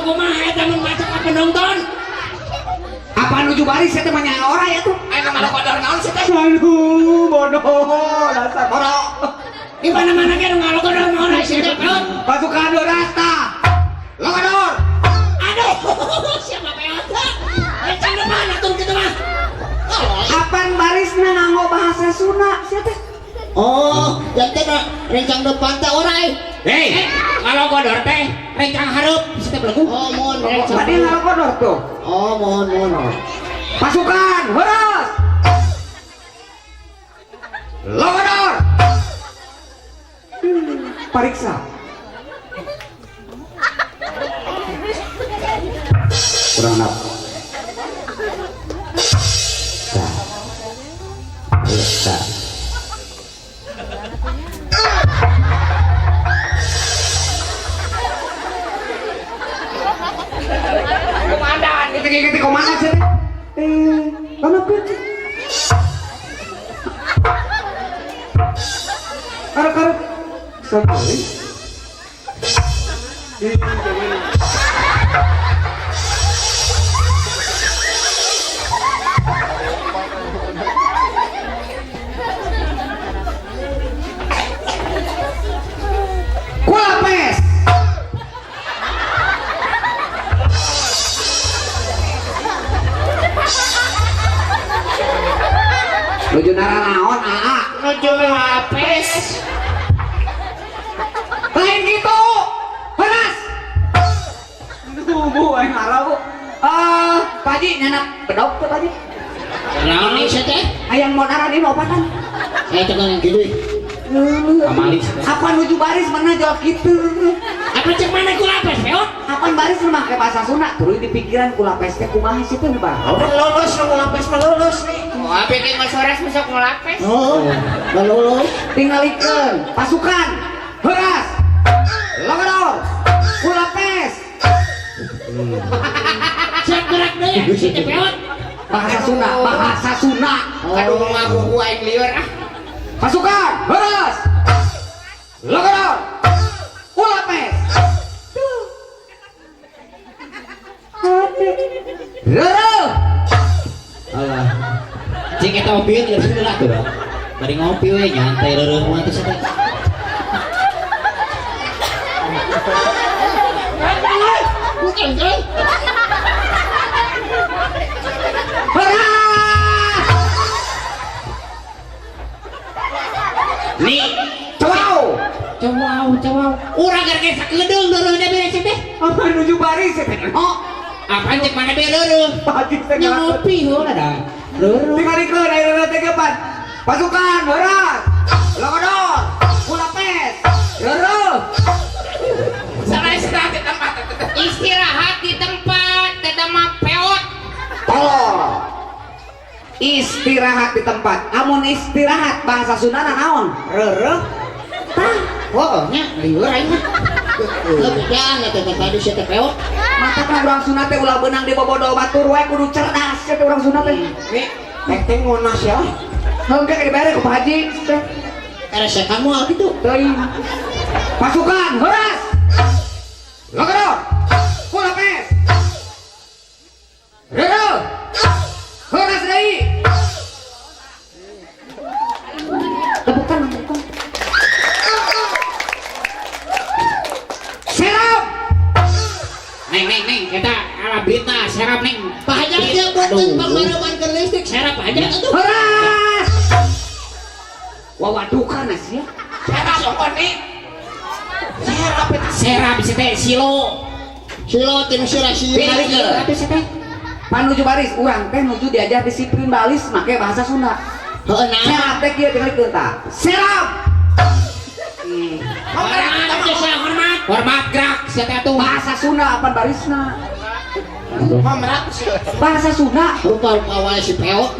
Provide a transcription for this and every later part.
kumaha eta mun macet ka penonton. Apa nuju baris eta mah nyawa ora ya tuh? Aya malu kodor naon sih teh? Aduh, bodoh, dasar bodoh. Di mana-mana ge ngalogodor naon sih teh? Pasukan Dorasta. Logodor. Aduh, siapa peot? Rencang depan atuh kitu mah. Apan barisna nganggo bahasa Sunda sia teh? Oh, yang teh rencang depan teh orai. Hei, Ngalogodor teh rencang hareup sih teh belegu. Oh, mohon rencang. tadi logodor tuh. Oh, mohon. Pasukan Horas. Logodor. Pariksa. Kurang apa? Periksa. Komandan, kita komandan sih. Kenapa? Karep. Sampai. Kulapes. Nuju nara naon aa? Nuju lapis. Lain gitu. Panas. Bu, aing ngalah bu. Pak Haji nyanak bedog tuh Pak Haji. Naon nih sih teh? Ayang mau nara di opatan. Saya tekan gitu. Amali. Apa nuju baris mana jawab gitu. Apa cek mana kulapes peot? Apaan baris lu make bahasa Sunda terus di pikiran kulapes teh kumaha sih teh Bang? Lulus nu kulapes mah lulus nih. Oh, bikin mas Horas masuk kulapes. Oh, lulus. Tingalikeun pasukan Horas. Logodor. Kulapes. Siap gerak deui ya si teh peot. Bahasa Sunda. Aduh ngaku ku aing lieur ah. Pasukan Horas. Logodor. Kulapes. Rere. Alah. Cing eta opieu geus heula tuh. Bari ngopi we nyantai reureuh mah teh teh. Bukan kan? Nih, cowau. Urang gerge sakedeung deureuna beres teh. Apa nuju baris teh? Oh, Apaan cek mana be leureung? pagi teh Nya ngopi heula da. Leureung. tingalikeun ayeuna teh gepan. Pasukan Horas. Logodor. Kulapes. Rere. Istirahat di tempat, tetep mah peot. Tolol. Istirahat di tempat. Amun istirahat bahasa Sunda naon? Rere. Tah. Oh, nya lieur aing mah. Beda nya teh tadi si teh peot. Mata kan urang Sunda teh ulah beunang di bobodo batur we kudu cerdas teh urang Sunda teh. Teh ngonas ya. Hengke dibere ku Pak Haji teh. Karena kamu gitu. Teuing. Pasukan Horas. Logodor. Kulapes. Rere. Horas deui. Tepukan. Serap. Neng, kita ala berita serap neng. Pak Haji dia buatkan pemadaman ke listrik serap aja atuh. Horas. Wawadukan ya. Serap apa nih? Serap bisa teh silo tinu sila Tingalikeun. Pan nuju baris urang teh nuju diajar disiplin balis make bahasa Sunda. Heeh nah. Serap teh kieu tingalikeun tah. Serap. Hormat gerak sia teh atuh. Bahasa Sunda apa barisna? Hormat Bahasa Sunda. rupa-rupa wae si peot.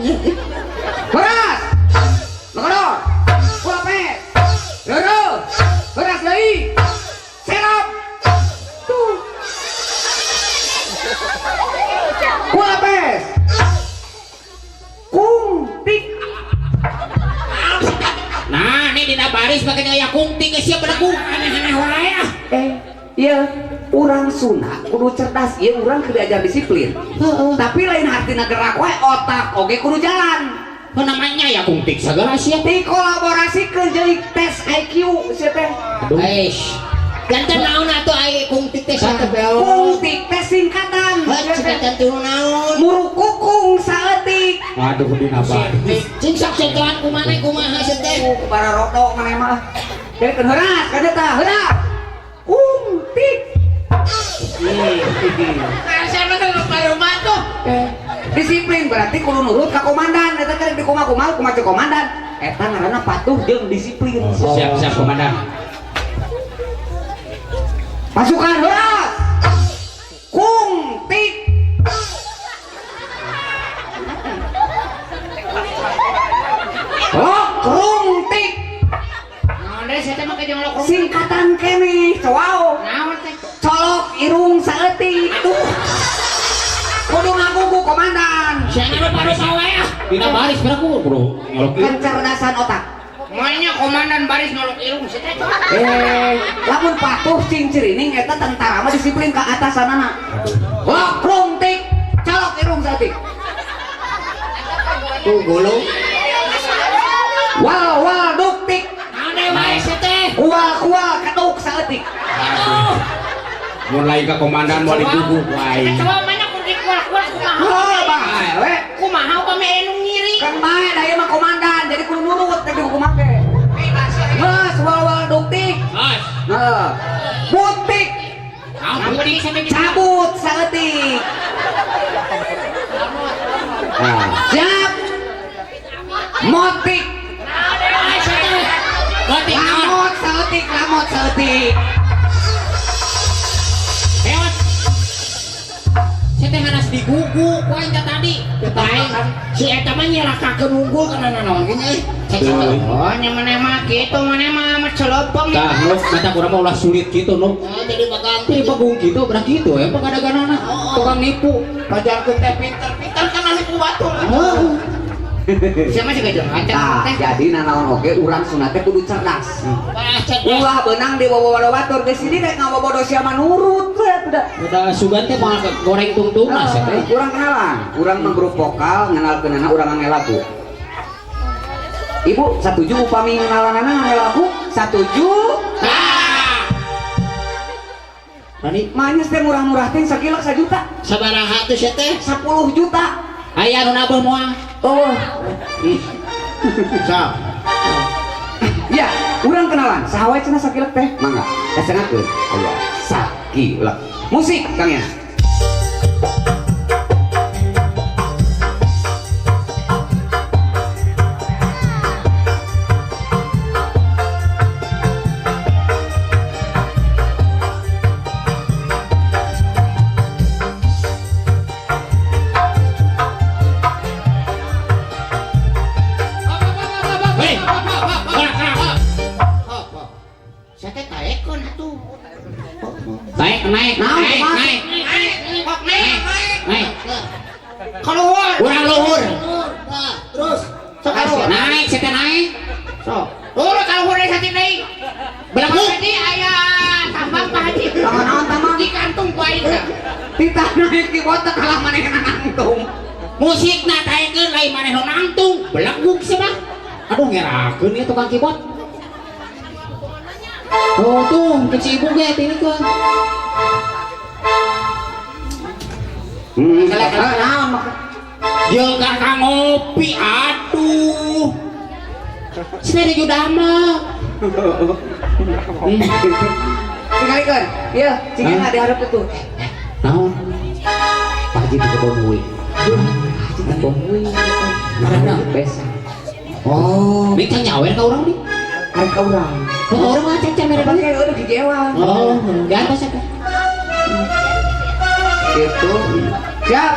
Horas. Logodor. Kulapes. Rere. Horas deui. Serap. Tuh. Kulapes. Kuntik. Nah, ini dina baris pakai gaya kunting siap bedaku aneh-aneh wae ah. iya urang Sunda kudu cerdas, iya urang kudu diajar disiplin. Tapi lain artina gerak we otak oge kudu jalan. Namanya ya kungtik segala sih. Dikolaborasikeun jeung tes IQ sia teh. Eish. Jantan naon atuh aya kungtik teh saha teh? Kungtik teh singkatan. Singkatan teh naon? Murukukung saeutik. Waduh dina baris. Cing sok sentuhan kumaha sih teh? Para roto maneh mah. Jadi kan heuras ka eta, heuras. Kungtik. Asana teh rumah tuh. Disiplin berarti kudu nurut ka komandan, eta teh di kumaha komandan. Eta ngaranna patuh jeung disiplin. Siap komandan. Pasukan heuras. Kungtik. Kungtik. Naon deui saya teh make jeung lok. Singkatan keneh, cowau. Naon teh? Colok irung saeutik. Tuh. Kudu ngagugu komandan. Siana rupa-rupa wae ah. Dina baris beraku bro. Nyolok Kecerdasan otak. Moalnya komandan baris nolok irung sih teh. Lamun patuh cing cirining eta tentara mah disiplin ka atasanana. Wah, krungtik, colok irung saeutik. Tuh golo. Wal duktik. Naon deui wae sih teh? Kual kaduk saeutik. mulai ke komandan mau diguguk wae. Coba mana kudu kuat kumaha? Oh, bae we. Kumaha upami anu ngiri? Kan bae da ieu mah komandan, jadi kudu nurut teh kumaha ge. Mas, wal duktik. Mas, Heeh. Butik. Ampun sampe Cabut saeutik. Nah, siap. Motik. Lamot saeutik. Heot. Saya teh harus diguguk poin tadi. Baik. Si eta mah nyerakakeun unggul kana naon gini. Oh, nya maneh mah kitu maneh mah mecelopong. tah nu mata kurang mah ulah sulit gitu nu. Jadi bagang Tapi bagung gitu berat gitu ya pagadaganana. Tukang nipu. pajarkeun teh pinter-pinter kana nipu batur. Siapa sih gajah Nah, ngacak teh? jadi nanaon oge urang Sunda teh kudu cerdas. Cerdas. Ulah beunang di bawa batur geus sini rek ngabobodo sia mah nurut we udah. Udah sugan teh malah goreng tungtungna sia teh. Urang kenalan, urang mah grup vokal ngenalkeunana urang ngangge lagu. Ibu, satuju upami ngenalanana ngangge lagu? Satuju. Nani? Manyes teh murah-murah teh sakila 1 juta. Sabaraha tuh sia teh? 10 juta. Aya anu nabeuh moal. Oh. Sok. Ya, urang kenalan. Saha wae cenah sakilek teh? Mangga. Esengakeun. Aya sakilek. Musik Kang ya. Hei. Sia teh taekon atuh. Naik. Naik. Keluar. Urang luhur. Terus. Sok keluar. Naik sia teh naik. Sok. Urang keluar dari hati deui. Belakang. Jadi aya tambang Pak Haji. Naon tambang? Di kantung ku aing. Titah naik di botak kalah manehna nangtung. Musikna taekeun lain maneh nu nangtung. Belaguk sih Bang. Aduh ngerakeun ieu tukang keyboard. Oh tuh, ke si ibu ge ini kan. Kala naon mah? Jeung kakak ngopi aduh. Sepeda judama. Tingalikeun. Ieu, cingena dihareup itu. Naon? Pak Haji di kebon uwi. Haji di kebon uwi. Mana besa. Oh, mik teh nyawer ka urang nih. Ari ka urang. Oh, orang mah cecah mere Pakai udah kijewa. Oh, Gak apa sih? Gitu. Siap.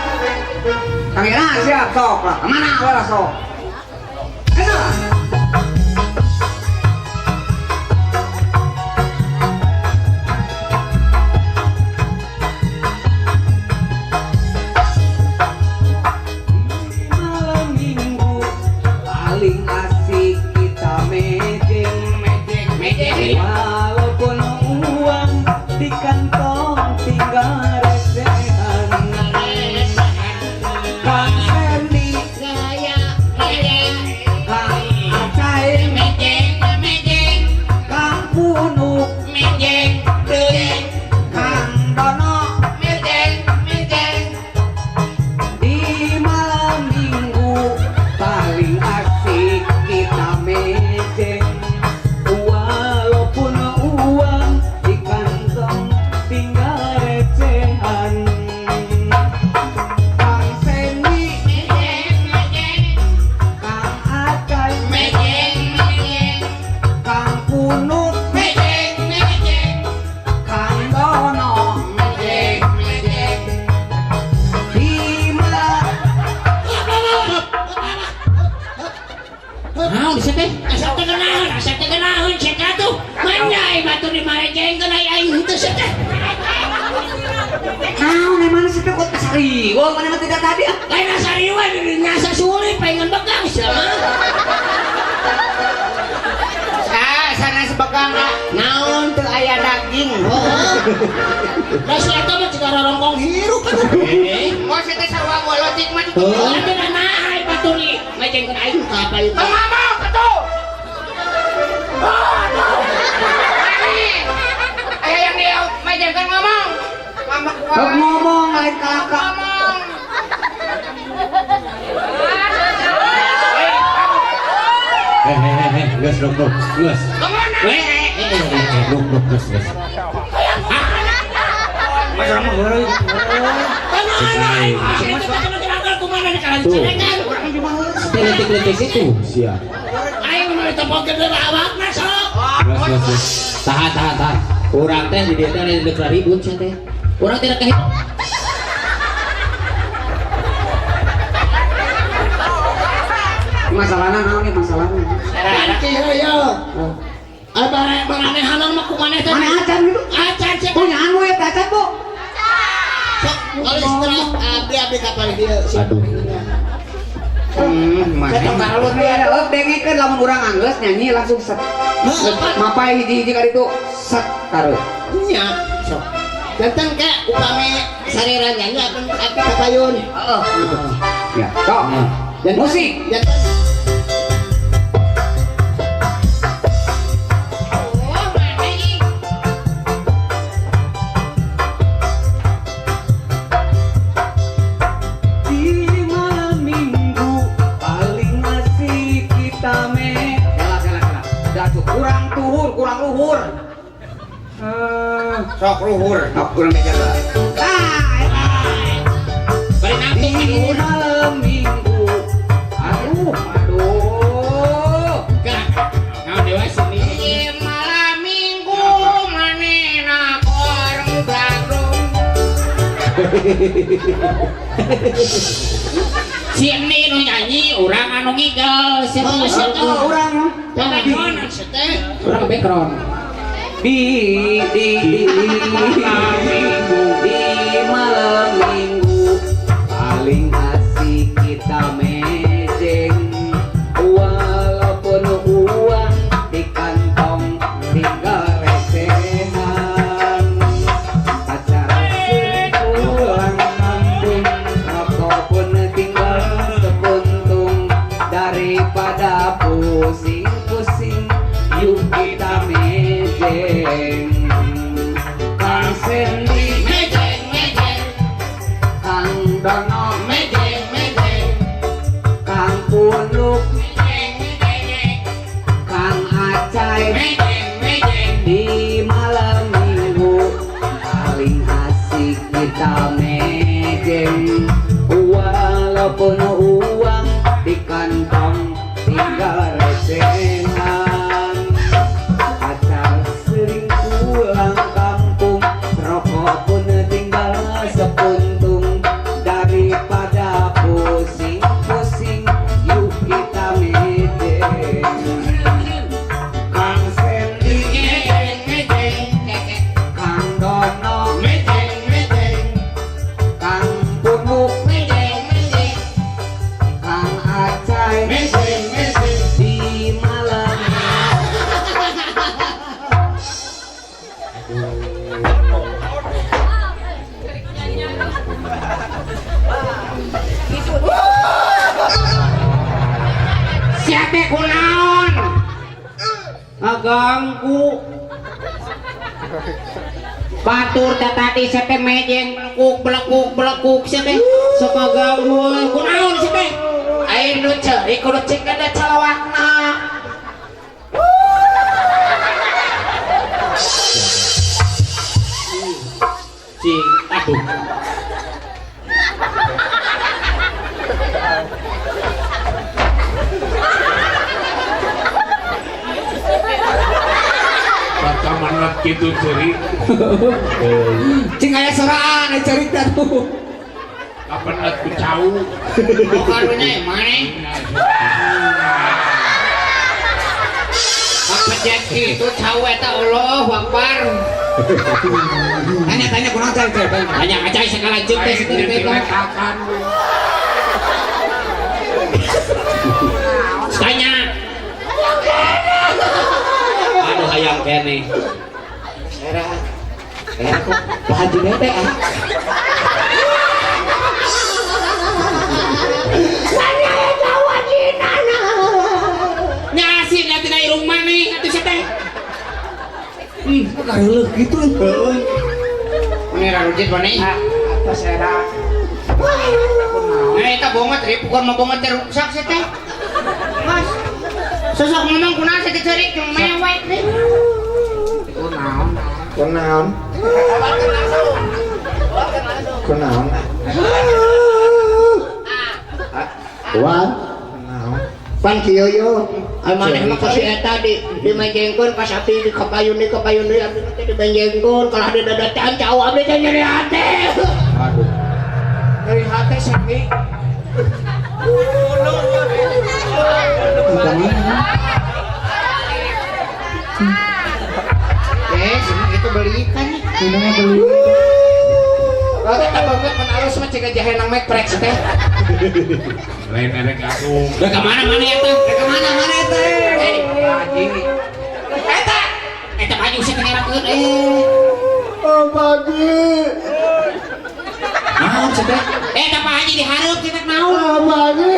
Kang Ira siap sok lah. Kemana we lah sok. Ayo. Malam minggu paling asik kita mejeng. Walaupun uang di Naon sih teh? Asa teh kenaon sih tuh. Manjai batu di marejeng keuna aing henteu sih teh. Naon emang sih teh kok sariwa mana mah tidak tadi ah. Lain sariwa nyasa sulit pengen begang sama. Sana sebegang Naon teu aya daging. Lah si eta mah cigara rongkong hirup kan. mau sih teh sarua bolotik mah itu. Ada naai batu di marejeng keuna aing kapal. Ngomong atuh. Aya yang dia majengkan ngomong. Ngomong lain kalaka. Geus dok. Geus. Dok, geus. Masalah mah heureuy. Letik-letik itu. Siap. Aing mah tempokeun deui awakna sok. Geus. Tahan. Urang teh di dieu teh deuk ribut sia teh. Urang tidak kehitung. Masalahna naon nih masalahna? Yo. Barang halang mah kumaneh teh. Mana acan gitu? Acan sih. Punya anu ya acan bu. Sok kalau istirahat abdi kapal dia. Aduh. Saya taruh dia ada dengekeun lamun urang anggeus nyanyi langsung set. Mapai hiji-hiji kali itu set taruh. Nya. Sok. Jantan ke upami sarira nyanyi akan api kapayun. Heeh. Ya, tok. Dan musik. Jantan. Kurang luhur. Sok luhur. Sok kurang dijaga. Bari nangtung Di malam minggu. Aduh. Naon dewa sini. Di malam minggu manehna koreng bragrum. Si ini nu nyanyi urang anu ngigel siapa Urang. background teh Urang background. Di malam minggu paling asik kita mejeng walaupun uang di kantong tinggal recehan acara sering pulang kampung rokok pun tinggal sepuntung daripada pusing-pusing yuk kita mejeng Kang Sendi mejeng Kang Dono mejeng Kang Punuk mejeng Kang Acai mejeng di malam minggu paling asik kita mejeng walaupun uang di kantong tinggal recehan acar sering pulang kampung rokok pun tinggal sepuntung daripada pusing-pusing yuk kita mejeng Kang Sendi Kang Dono Kang Punuk Kang Acai di malam siapa kunaon ngaganggu batur tadi siapa mejeng belekuk siapa sok ngaganggu kunaon siapa aing nu ceurik kudu cek ada calawakna Cing. Aduh. Bagaimana gitu cerik? cing aya soraan aya cerita tuh Kapan aku tahu? karunya mana Pejaki itu cawe ta Allahu Akbar. Tanya kurang cai teh. Tanya aja segala jeung teh Lain teh. diletakan. Tanya. Aduh hayang kene. Aku bahagia bebek ah. Nyasin lihat di rumah nih, atuh siapa? Kareuleuh gitu. Heeh. Ini rarujit mana? Apa sera? Nah, itu bongot, bukan mau bongot terusak sih teh. Mas, sosok ngomong kunaon sih cerik yang mewek nih. Kunaon? Wan? Pan kieu yo. Maneh mah ka si eta di mejengkeun pas api di kapayun deui abdi teh di mejengkeun kalau ada dadacan cau abdi teh nyeri hate. Aduh. Nyeri hate sami. Itu beli ikan nih. Ini beli. Kalau kita banget menalus mah cika jahe nang mek prek teh. Lain erek aku. Udah ke mana ya teh? Udah ke mana eta? Haji. Eta baju sih ngerakeun Oh, pagi. Naon sih teh? Eta Pak Haji dihareup kita naon? Oh, pagi.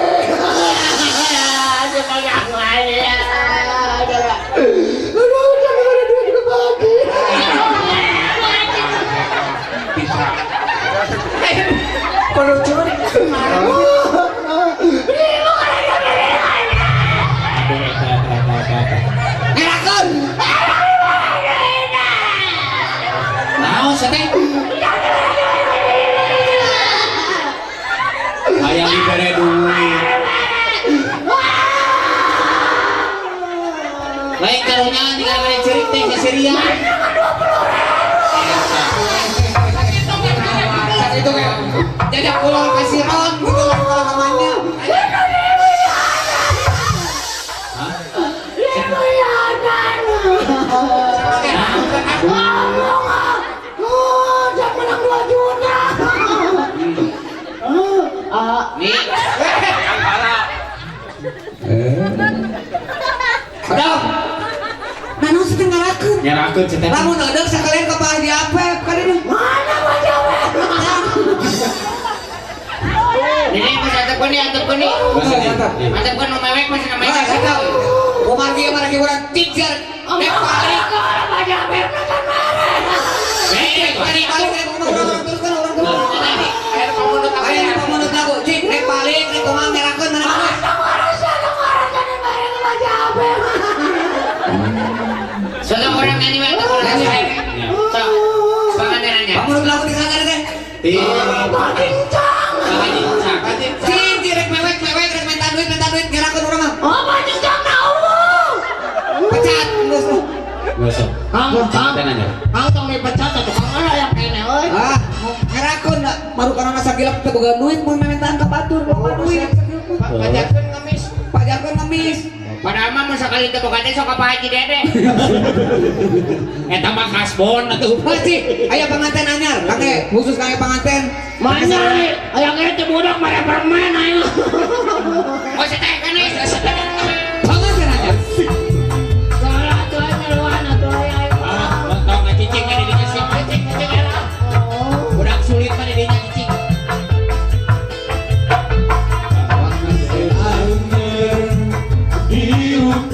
Aduh banyak wae. Aduh, jangan ada duit ke pagi. Bisa. Kalau curi ngerakeun. Naon sih teh? Hayang dibere duit. Lain karunya tinggal cerik teh keserian. Itu kayak jajak pulang kasih ron gitu loh kalau namanya. Jangan menang 2 juta. Nih. Aduh. Nanu setengah laku. Nyerakeun cenah. Lamun ada sekalian ke Pak Haji Apep kali ini. Mana Pak Haji Apep? Ini masih antep nih. Antep kan mewek masih namanya sakit. Umar dia mana kiburan tijar. Nek balik ke Pak Haji Apep nonton marah. Balik orang terus kan orang terus. Air pemunut aku. Cik nek balik nek omang ngerakeun mana. Soalnya orang ini mah itu orang lain. So, pengantinannya. Kamu lagu di sana deh. Pakincang. Cing, direk mewek, rek minta duit ngerakeun urang mah. Oh, pakincang tahu. Pecat, geus. Geus. Kang tong dipecat atuh kang aya kene euy. Ngerakeun baru karena sagilap teh boga duit mun memintaan ka batur, boga duit. Pajakeun ngemis. Padahal mah sakali teu boga teh sok ka Pak Haji Dede. Eta mah kasbon atuh. Pasti aya panganten anyar, kake khusus kaya panganten. Mana aya ge teh budak mare permen ayo. Oh seteh kene seteh. Panganten anyar. Salah tuh nyeluan atuh ayo. Tong ngacicing ka di dinya sih cicing era. Budak sulit mah di dinya cicing.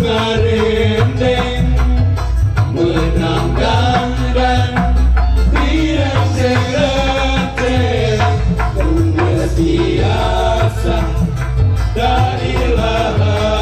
Karendeng menangkan dan tidak segetek biasa dari lahar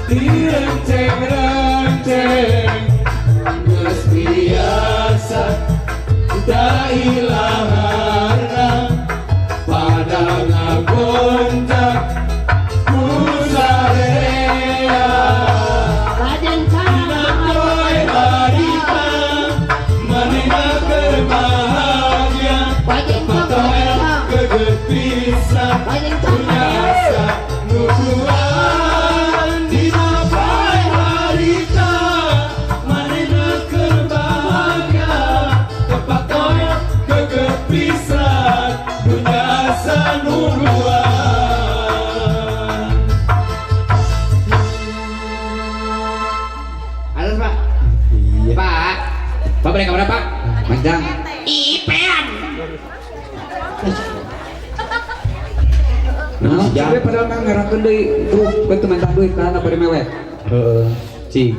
Direnteng-renteng geus biasa tak ilang harna pada ngagontak ku sarea Raden Boy harita manehna keur bahagia matoel kegepisan biasa nuduhan dina boy harita manehna keur bahagia kepatoel kegepisan biasa nuduhan. Halo Pak. Pak. Pak balik kamar Pak. Manjang. Ipean. Nah, tapi padahal mah ngerakeun deui grup beuh teu mentak duit karena bari mewek. Heeh. Cing.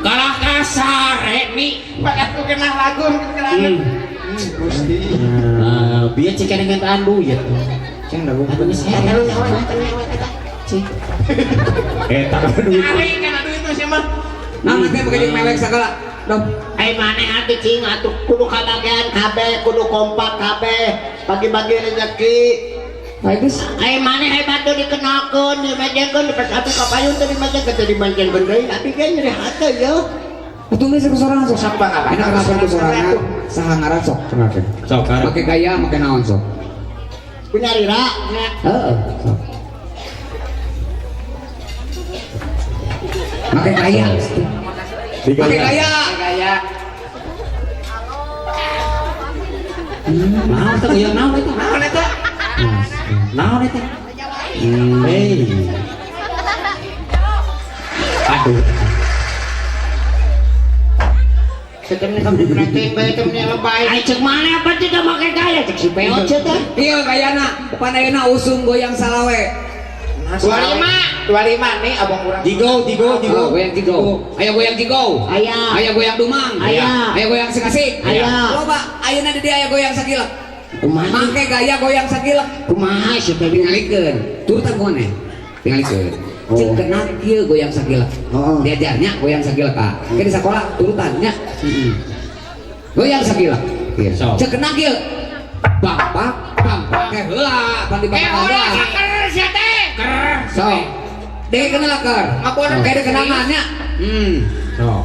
Kalah kasar nih. Pakat ku kenal lagu kenal. Nah, biar cek dengan tandu ya. Ceng lagu Aduh saya kalau nyawa Cing. Tak ada duit. Ari kana duit tuh siapa? Nah, nanti begitu mewek sagala. Dong. Ai maneh atuh cing atuh kudu kabagian kabeh, kudu kompak kabeh, bagi-bagi rezeki. Bagus. Ai maneh hebat tuh dikenakeun, dimajenkeun, pas atuh kapayun teh dimajenkeun teh dimajenkeun deui, tapi ge nyeri hate ya. Atuh geus sorangan sok. Sambang apa? Enak kenapa ku sorangan? Saha ngaran sok cengakeun. Sok karep. Make gaya, make naon sok. Ku nyarira. Heeh. Sok. Make gaya. Make gaya. Gaya. Naon teh yang naon eta? Naon eta? Naon eta? Hei. Aduh. Setemnya kamu berarti bae temnya lebay. Ai cek mana apa tidak make gaya cek si peot teh. Iya gayana, pandayeuna usum goyang salawe. 25 nih abang kurang. Jigo. Oh, goyang jigo. Aya goyang jigo. Aya. Aya goyang dumang. Aya. Aya goyang sikasik. Aya. Loba, ayeuna di dieu aya goyang sakilek. Kumaha? Make gaya goyang sakilek. Kumaha sih tadi Tingalikeun. Turut gone. Tingalikeun. Cek kenal kieu goyang sakilek. Oh. Diajarnya goyang sakilek ka. Ke di sekolah turutannya. Goyang sakilek. Kieu. So. Cek kenal kieu. Bapak ke heula pan di bapak. sia teh. So, dek kenal akar. Ngapun Kayak kenangannya. Sok.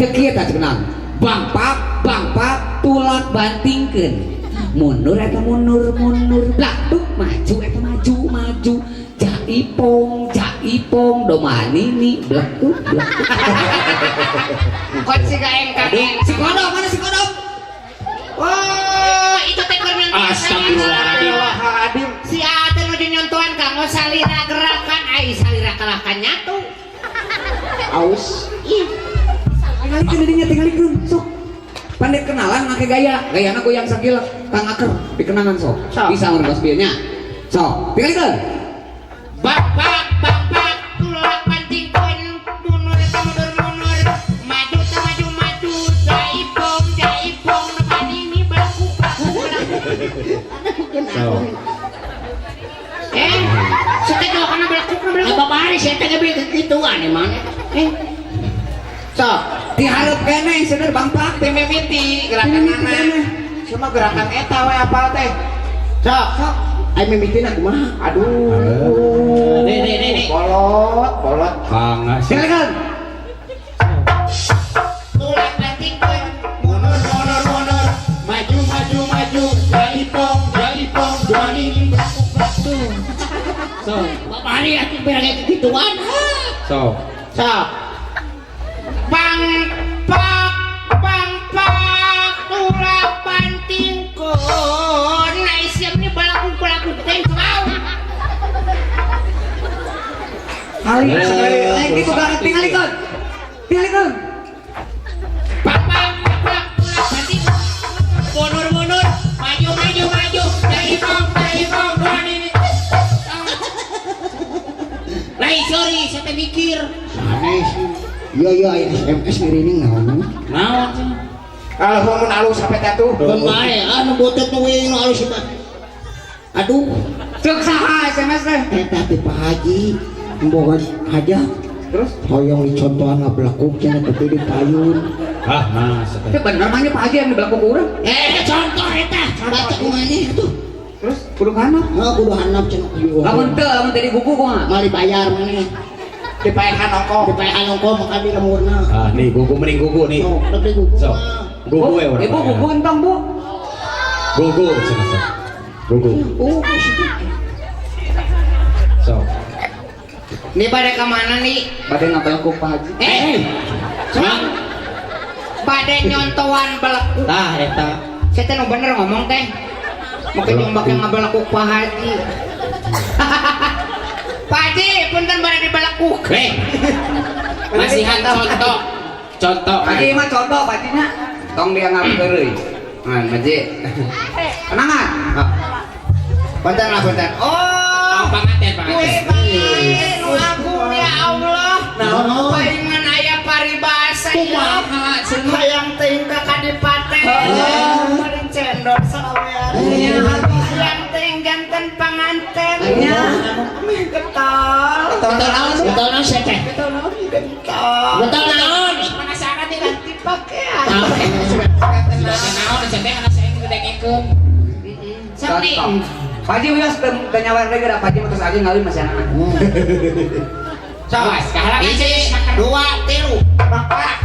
Teu kieu tah kenang. Bangpak tulak bantingkeun. Mundur eta mundur. Blakduk maju eta maju. Jaipong domanini blakduk. Kon si KMKM. Si kodok mana si kodok? Oh, itu teh keur Astagfirullahaladzim. Si Ate nu nyontohan kanggo salira gerakan ai salira kalahkan nyatu. Aus. Ih. Tingalikeun sok. Pandai kenalan make gayana goyang sakilek kang aker dikenangan sok. Sok. Bisa ngurus bieunya. Sok, tingalikeun. Bapak tulak bantingkeun mundur maju jaipong depan ini baku. Saya kalau kena belaku bapak hari saya teh beli kegituan emang. Sok Diharap kene sener bangpak teh mimiti gerakanana. Cuma gerakan eta we apal teh. Sok. Ai mimitina kumaha? Aduh. Nih. Bolot. Kangga sih. Silakan. Tulak bantingkeun mundur. Maju. Jaipong ini baku. Sok. Bapak hari atuh berage kegituan. Sok. Sok. Bangpak tulak bantingkeun. Nah isian ini balaku teh mau. Ali lagi gitu banget tingalikeun. Bapak tulak bantingkeun. Mundur. Maju. Jaipong ini. Lai sorry, saya teh mikir. Aneh sih. Iya, SMS ngirining naon. Naon sih? Kalau mun alus sampai tatu. Bembae, anu beuteut nu weuing nu alus. Aduh, Cek saha SMS teh? eta teh Pak Haji. Boga aja. Terus Hoyong dicontohan ngabelakuk cenah tapi di payun. Ah, mas. itu bener mah nya Pak Haji yang di belakang urang. Contoh eta. Baca kumanya itu. Terus kudu kana. Kudu handap cenah. Lamun tadi buku kumaha? Mali bayar mana? Dipaehan ongkos. Dipaehan ongkos maka di lemurna. Ah, nih gugu mending gugu nih. Oh, tapi gugu. So, gugu ya orang. Ibu buku entong, Bu. Gugu cenah. Gugu. Oh, situ. So, Ini pada kemana nih? Bade ngabelakuk Pak Haji. Mang. Pada nyontohan belakuk. Tah eta. Saya teh nu bener ngomong teh. Mungkin yang bakal ngabelakuk Pak Haji. Pak Haji, punten pada di belakuk. Masihan contoh. Contoh. Haji mah contoh Pak Haji nya. Tong dia ngapeureui. Man, Haji. Tenangan. Punten lah punten. Oh, panganten, panganten. Nu agung ya Allah. Naon? Palingan aya paribasa ya. Hayang teuing ka kadipaten. Paling cendol sawean. Hayang teuing janten panganten. Getol. Getol naon sih teh? Getol naon? Penasaran diganti pakaian. Naon cenah anak saya ngedengekeun. Sakti. Pak Haji wios teu nyawar deui da Pak Haji mah terus aja ngawin masih anak. Coba sekarang hiji, dua, tilu. Bapak,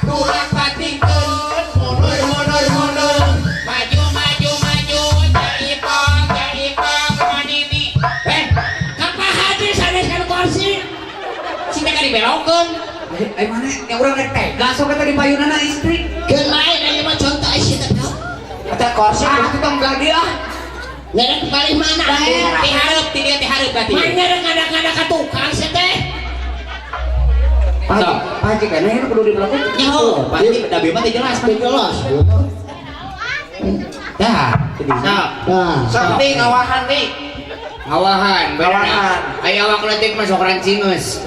tulak patingkeun, mundur. Maju, jaipong, manini. Kapah hati sanes kan kursi. Sita ka dibelokkeun. Mana yang urang rek tega sok eta di payunana istri. Keun lain aya mah contoh isi teh. Eta kursi itu tong gadi ah. Nyerek kali mana? Tihareup, ti dia tihareup berarti. Main nyerek ngada-ngada ka tukang sih teh. Pak Haji kana itu kudu di belakang. Nyaho, pasti da mah teh jelas. Jelas. Dah, Nah, Sakti ngawahan nih. ngawahan, Ngawahan. Aya awak leutik masuk rancingeus.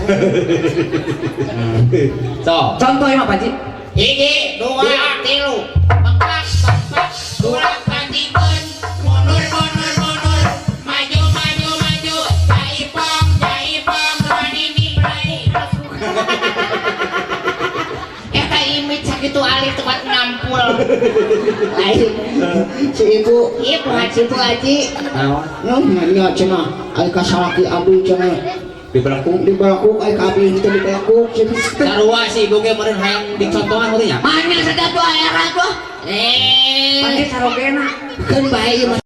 So, Contoh ya Pak Haji. Hiji, dua, tilu. Bengkak, tulak patingkeun, mundur. Maju, jaipong, manini. Eta imit sakitu alih tempat nampul. Lain. Si ibu Haji. Nanya cenah, ai ka salaki abdi cenah. di belakang Di belakuk ai ka abdi teh di belakuk cenah. sarua si ibu ge meureun hayang dicontohan kitu nya. Mana sedap doa era tuh? Pak Haji sarogena. Keun bae ieu mah